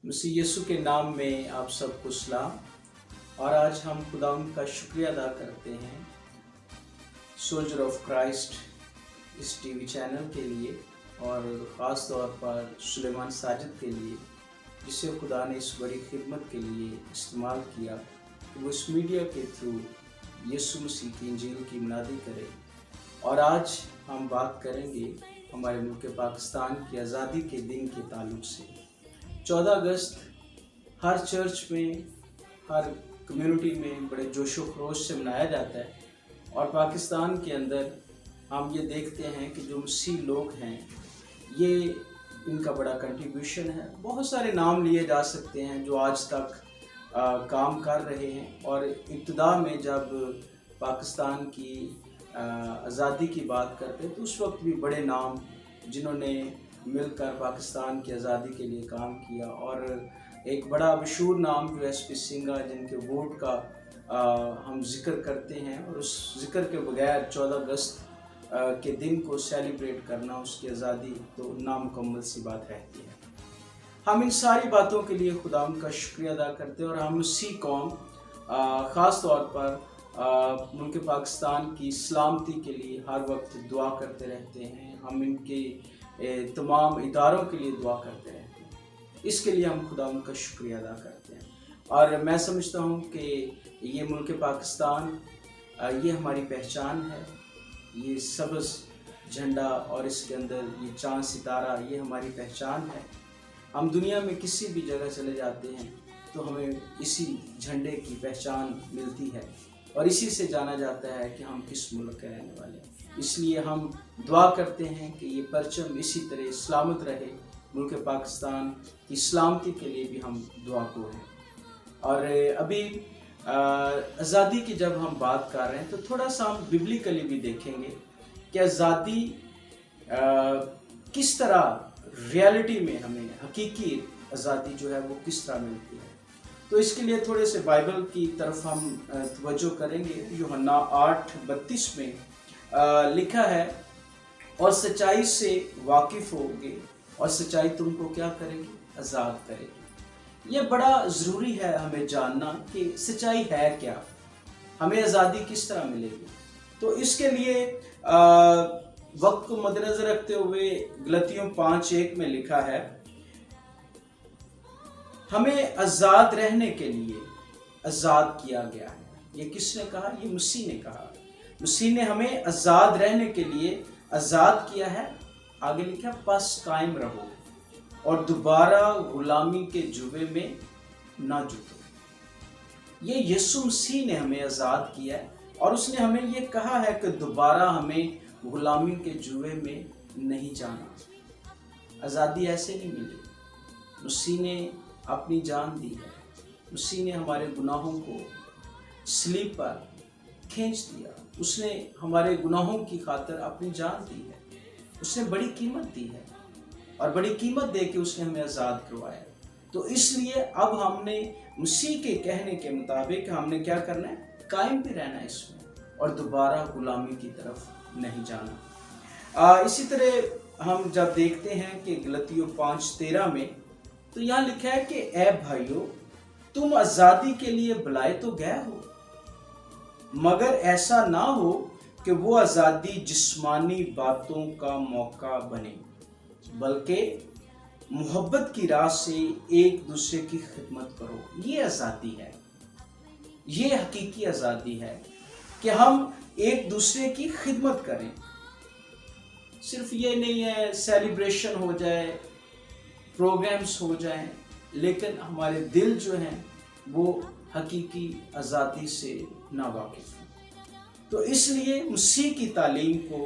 मसीह यीशु के नाम में आप सबको सलाम। और आज हम खुदावंद का शुक्रिया अदा करते हैं सोल्जर ऑफ क्राइस्ट इस टीवी चैनल के लिए, और ख़ास तौर पर सुलेमान साजिद के लिए, जिसे खुदा ने इस बड़ी खिदमत के लिए इस्तेमाल किया कि वो इस मीडिया के थ्रू यीशु मसीह की इंजील की मुनादी करे। और आज हम बात करेंगे हमारे मुल्क पाकिस्तान की आज़ादी के दिन के ताल्लुक से। 14 अगस्त हर चर्च में, हर कम्युनिटी में बड़े जोशो खरोश से मनाया जाता है। और पाकिस्तान के अंदर हम ये देखते हैं कि जो मसीह लोग हैं, ये इनका बड़ा कंट्रीब्यूशन है। बहुत सारे नाम लिए जा सकते हैं जो आज तक काम कर रहे हैं। और इब्तिदा में जब पाकिस्तान की आज़ादी की बात करते हैं तो उस वक्त भी बड़े नाम जिन्होंने मिलकर पाकिस्तान की आज़ादी के लिए काम किया। और एक बड़ा मशहूर नाम जो SP सिंघा, जिनके वोट का हम जिक्र करते हैं, और उस जिक्र के बगैर 14 अगस्त के दिन को सेलिब्रेट करना, उसकी आज़ादी, तो नामुकम्मल सी बात रहती है। हम इन सारी बातों के लिए खुदावंद का शुक्रिया अदा करते हैं। और हम उसी कौम, ख़ास तौर पर मुल्क पाकिस्तान की सलामती के लिए हर वक्त दुआ करते रहते हैं। हम इनके तमाम इदारों के लिए दुआ करते रहते हैं। इसके लिए हम खुदावंद का शुक्रिया अदा करते हैं। और मैं समझता हूँ कि ये मुल्क पाकिस्तान, ये हमारी पहचान है। ये सब्ज़ झंडा और इसके अंदर ये चाँद सितारा, ये हमारी पहचान है। हम दुनिया में किसी भी जगह चले जाते हैं तो हमें इसी झंडे की पहचान मिलती है, और इसी से जाना जाता है कि हम किस मुल्क के रहने वाले हैं। इसलिए हम दुआ करते हैं कि ये परचम इसी तरह सलामत रहे। मुल्क पाकिस्तान की सलामती के लिए भी हम दुआ को हैं। और अभी आज़ादी की जब हम बात कर रहे हैं तो थोड़ा सा हम बिब्लिकली भी देखेंगे कि आज़ादी किस तरह रियलिटी में हमें हकीकी आज़ादी जो है वो किस तरह मिलती है। तो इसके लिए थोड़े से बाइबल की तरफ हम तवज्जो करेंगे। यूहन्ना 8:32 में लिखा है, और सच्चाई से वाकिफ़ होगे और सच्चाई तुमको क्या करेगी? आज़ाद करेगी। ये बड़ा ज़रूरी है हमें जानना कि सच्चाई है क्या, हमें आज़ादी किस तरह मिलेगी। तो इसके लिए वक्त को मद्देनज़र रखते हुए गलतियों 5:1 में लिखा है, हमें आज़ाद रहने के लिए आज़ाद किया गया है। ये किसने कहा? ये मसीह ने कहा। मसीह ने हमें आज़ाद रहने के लिए आज़ाद किया है। आगे लिखा, बस कायम रहो और दोबारा गुलामी के जुए में ना जुटो। ये यीशु मसीह ने हमें आज़ाद किया है, और उसने हमें ये कहा है कि दोबारा हमें गुलामी के जुए में नहीं जाना। आज़ादी ऐसे नहीं मिली। मसीह ने अपनी जान दी है। मसीह ने हमारे गुनाहों को सलीब पर खींच दिया। उसने हमारे गुनाहों की खातिर अपनी जान दी है। उसने बड़ी कीमत दी है, और बड़ी कीमत दे के उसने हमें आज़ाद करवाया। तो इसलिए अब हमने मसीह के कहने के मुताबिक हमने क्या करना है? कायम भी रहना है इसमें, और दोबारा गुलामी की तरफ नहीं जाना। इसी तरह हम जब देखते हैं कि गलतियों 5:13 में, तो यहाँ लिखा है कि ऐ भाइयों, तुम आज़ादी के लिए बुलाए तो गए हो, मगर ऐसा ना हो कि वो आज़ादी जिस्मानी बातों का मौका बने, बल्कि मोहब्बत की राह से एक दूसरे की खिदमत करो। ये आज़ादी है, ये हकीकी आज़ादी है कि हम एक दूसरे की खिदमत करें। सिर्फ ये नहीं है सेलिब्रेशन हो जाए, प्रोग्राम्स हो जाएं, लेकिन हमारे दिल जो हैं वो हकीकी आज़ादी से नावाकिफ़ हैं। तो इसलिए मसीह की तालीम को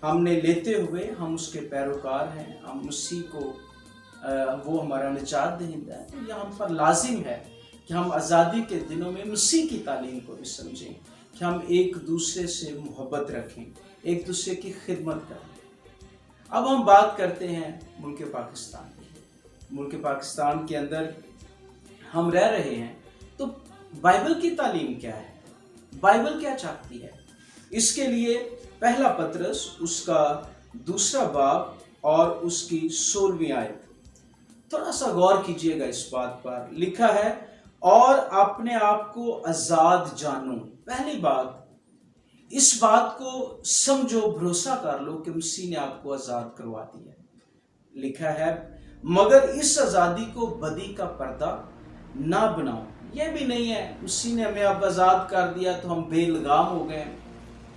हमने लेते हुए, हम उसके पैरोकार हैं, हम मसीह को वो हमारा निजात दहिंदा है। तो यह हम पर लाजिम है कि हम आज़ादी के दिनों में मसीह की तालीम को भी समझें, कि हम एक दूसरे से मोहब्बत रखें, एक दूसरे की खिदमत करें। अब हम बात करते हैं मुल्क पाकिस्तान की। मुल्क पाकिस्तान के अंदर हम रह रहे हैं, तो बाइबल की तालीम क्या है? बाइबल क्या चाहती है? इसके लिए पहला पतरस उसका 2 बाब और उसकी 16वीं आयत, थोड़ा सा गौर कीजिएगा इस बात पर। लिखा है और अपने आप को आजाद जानो। पहली बात, इस बात को समझो, भरोसा कर लो कि मसीह ने आपको आजाद करवा दिया। लिखा है मगर इस आजादी को बदी का पर्दा ना बनाओ। यह भी नहीं है मसीह ने हमें अब आजाद कर दिया तो हम बेलगाम हो गए,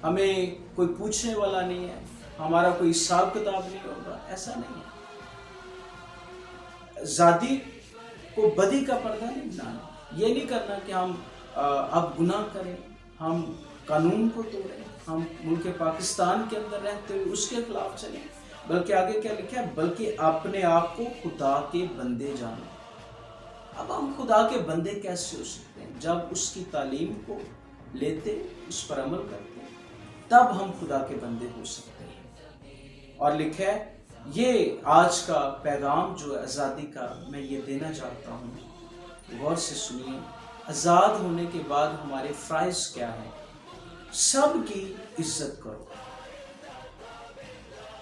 हमें कोई पूछने वाला नहीं है, हमारा कोई हिसाब किताब नहीं होगा। ऐसा नहीं है। आजादी को बदी का पर्दा नहीं बनाना। ये नहीं करना कि हम अब गुनाह करें, हम कानून को तोड़ें, हम मुल्क पाकिस्तान के अंदर रहते हुए उसके खिलाफ चलें। बल्कि आगे क्या लिखा है, बल्कि अपने आप को खुदा के बंदे जानो। अब हम खुदा के बंदे कैसे हो सकते हैं? जब उसकी तालीम को लेते, उस पर अमल करते, तब हम खुदा के बंदे हो सकते हैं। और लिखा है, ये आज का पैगाम जो आज़ादी का मैं ये देना चाहता हूँ, गौर से सुनिए। आज़ाद होने के बाद हमारे फ़राइज़ क्या है? सबकी इज्जत करो,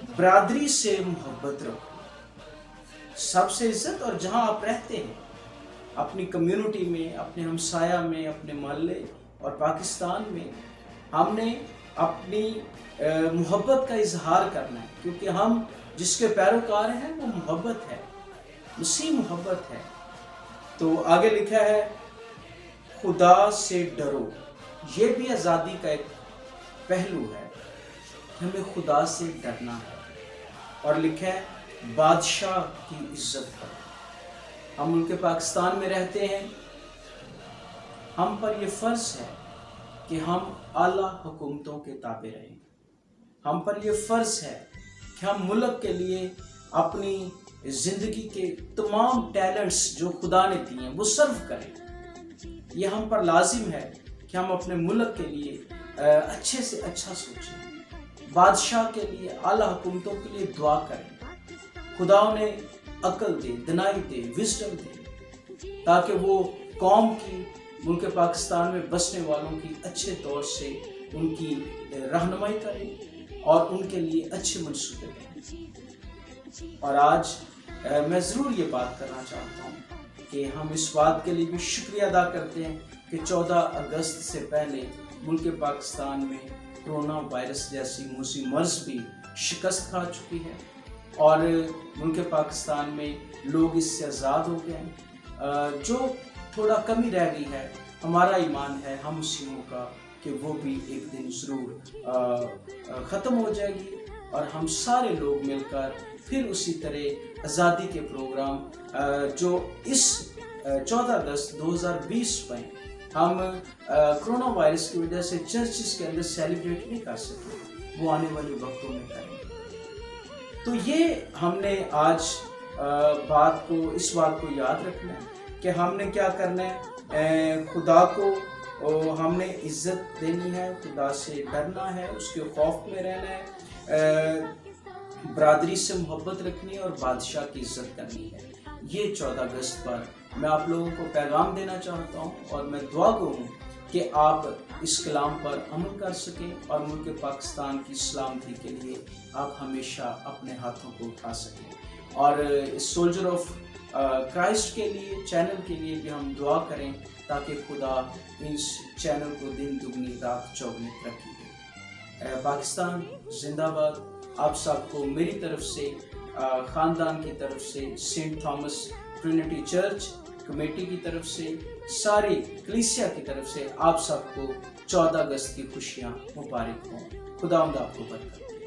बरादरी से मोहब्बत रखो, सबसे इज्जत। और जहाँ आप रहते हैं, अपनी कम्युनिटी में, अपने हमसाया में, अपने मोहल्ले और पाकिस्तान में, हमने अपनी मोहब्बत का इजहार करना है, क्योंकि हम जिसके पैरोकार हैं वो मोहब्बत है, मसीह मोहब्बत है। तो आगे लिखा है खुदा से डरो। ये भी आज़ादी का एक पहलू है, हमें खुदा से डरना है। और लिखा है बादशाह की इज्जत करो। हम मुल्क पाकिस्तान में रहते हैं, हम पर यह फ़र्ज़ है कि हम आला हुकूमतों के ताबे रहें। हम पर यह फ़र्ज़ है कि हम मुल्क के लिए अपनी ज़िंदगी के तमाम टैलेंट्स जो खुदा ने दिए हैं वो सर्व करें। यह हम पर लाजिम है कि हम अपने मुल्क के लिए अच्छे से अच्छा सोचें, बादशाह के लिए, आला हुकूमतों के लिए दुआ करें। खुदा उन्हें अक्ल दे, दिनाई दे, विज़डम दे, ताकि वो कौम की, मुल्क पाकिस्तान में बसने वालों की अच्छे तौर से उनकी रहनुमाई करें और उनके लिए अच्छे मंसूबे करें। और आज मैं ज़रूर ये बात करना चाहता हूँ कि हम इस बात के लिए भी शुक्रिया अदा करते हैं कि 14 अगस्त से पहले मुल्क पाकिस्तान में कोरोना वायरस जैसी मूसी मर्ज भी शिकस्त खा चुकी है और मुल्क पाकिस्तान में लोग इससे आज़ाद हो गए हैं। जो थोड़ा कमी रह गई है, हमारा ईमान है हम मुस्लिमों का कि वो भी एक दिन ज़रूर ख़त्म हो जाएगी और हम सारे लोग मिलकर फिर उसी तरह आज़ादी के प्रोग्राम जो इस 14 अगस्त 2020 में हम कोरोना वायरस की वजह से चर्चेस के अंदर सेलिब्रेट नहीं कर सके, वो आने वाले वक्तों में करेंगे। तो ये हमने आज इस बात को याद रखना है कि हमने क्या करना है, खुदा को हमने इज्जत देनी है, खुदा से डरना है, उसके खौफ में रहना है, बरादरी से मोहब्बत रखनी है और बादशाह की इज्जत करनी है। ये 14 अगस्त पर मैं आप लोगों को पैगाम देना चाहता हूँ और मैं दुआ करूँ कि आप इस कलाम पर अमल कर सकें और मुल्क पाकिस्तान की सलामती के लिए आप हमेशा अपने हाथों को उठा सकें। और इस सोल्जर ऑफ क्राइस्ट के लिए, चैनल के लिए भी हम दुआ करें ताकि खुदा इस चैनल को दिन दुगनी रात चौगनी तरक्की दे। पाकिस्तान जिंदाबाद। आप सबको मेरी तरफ से, ख़ानदान की तरफ से, Saint Thomas Trinity Church committee की तरफ से, सारी कलीसिया की तरफ से आप सबको 14 अगस्त की खुशियाँ मुबारक हों। खुदावंद आपको बरकत।